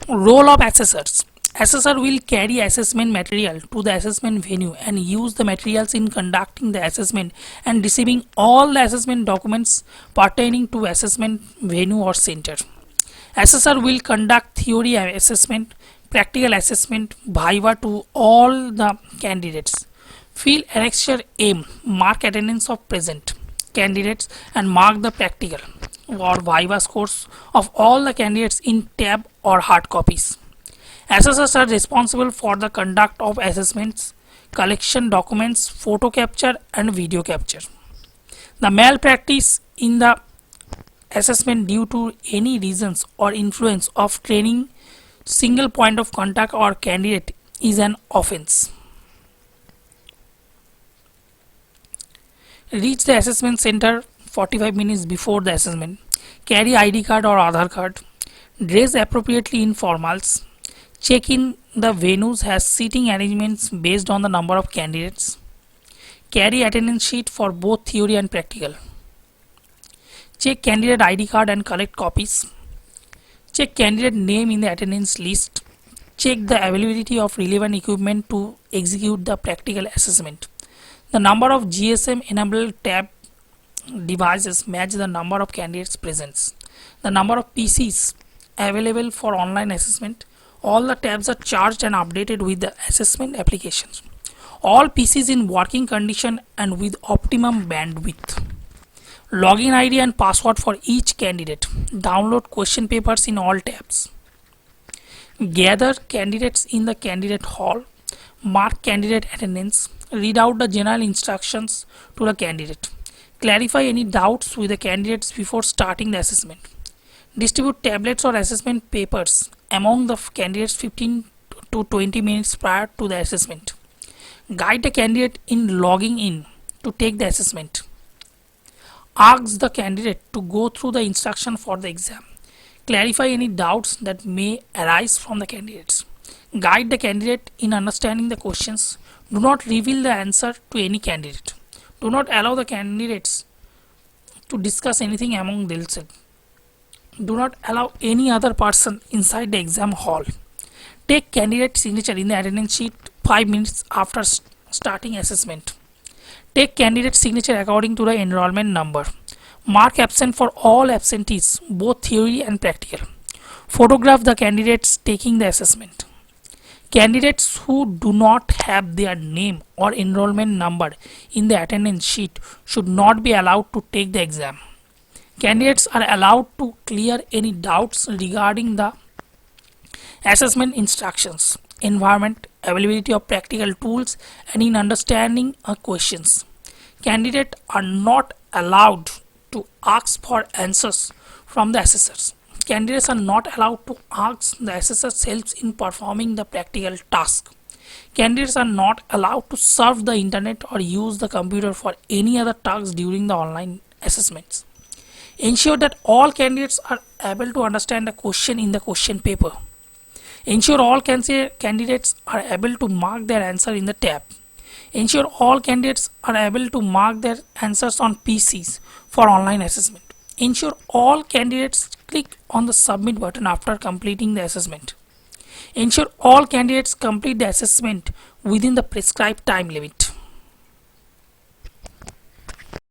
Role of assessors. Assessor will carry assessment material to the assessment venue and use the materials in conducting the assessment and receiving all the assessment documents pertaining to assessment venue or center. Assessor will conduct theory assessment, practical assessment, viva to all the candidates. Fill annexure M, mark attendance of present candidates and mark the practical or viva scores of all the candidates in tab or hard copies. Assessors are responsible for the conduct of assessments, collection documents, photo capture and video capture. The malpractice in the assessment due to any reasons or influence of training single point of contact or candidate is an offense. Reach the assessment center 45 minutes before the assessment. Carry ID card or Aadhaar card. Dress appropriately in formals. Check in the venues has seating arrangements based on the number of candidates. Carry attendance sheet for both theory and practical. Check candidate ID card and collect copies. Check candidate name in the attendance list. Check the availability of relevant equipment to execute the practical assessment. The number of GSM enabled tab devices match the number of candidates present. The number of PCs available for online assessment. All the tabs are charged and updated with the assessment applications. All PCs in working condition and with optimum bandwidth. Login ID and password for each candidate. Download question papers in all tabs. Gather candidates in the candidate hall. Mark candidate attendance. Read out the general instructions to the candidate. Clarify any doubts with the candidates before starting the assessment. Distribute tablets or assessment papers among the candidates 15 to 20 minutes prior to the assessment. Guide the candidate in logging in to take the assessment. Ask the candidate to go through the instruction for the exam. Clarify any doubts that may arise from the candidates. Guide the candidate in understanding the questions. Do not reveal the answer to any candidate. Do not allow the candidates to discuss anything among themselves. Do not allow any other person inside the exam hall. Take candidate signature in the attendance sheet 5 minutes after starting assessment. Take candidate signature according to the enrollment number. Mark absent for all absentees, both theory and practical. Photograph the candidates taking the assessment. Candidates who do not have their name or enrollment number in the attendance sheet should not be allowed to take the exam. Candidates are allowed to clear any doubts regarding the assessment instructions, environment, availability of practical tools, and in understanding questions. Candidates are not allowed to ask for answers from the assessors. Candidates are not allowed to ask the assessor's help in performing the practical task. Candidates are not allowed to surf the internet or use the computer for any other tasks during the online assessments. Ensure that all candidates are able to understand the question in the question paper. Ensure all candidates are able to mark their answer in the tab. Ensure all candidates are able to mark their answers on PCs for online assessment. Ensure all candidates click on the submit button after completing the assessment. Ensure all candidates complete the assessment within the prescribed time limit.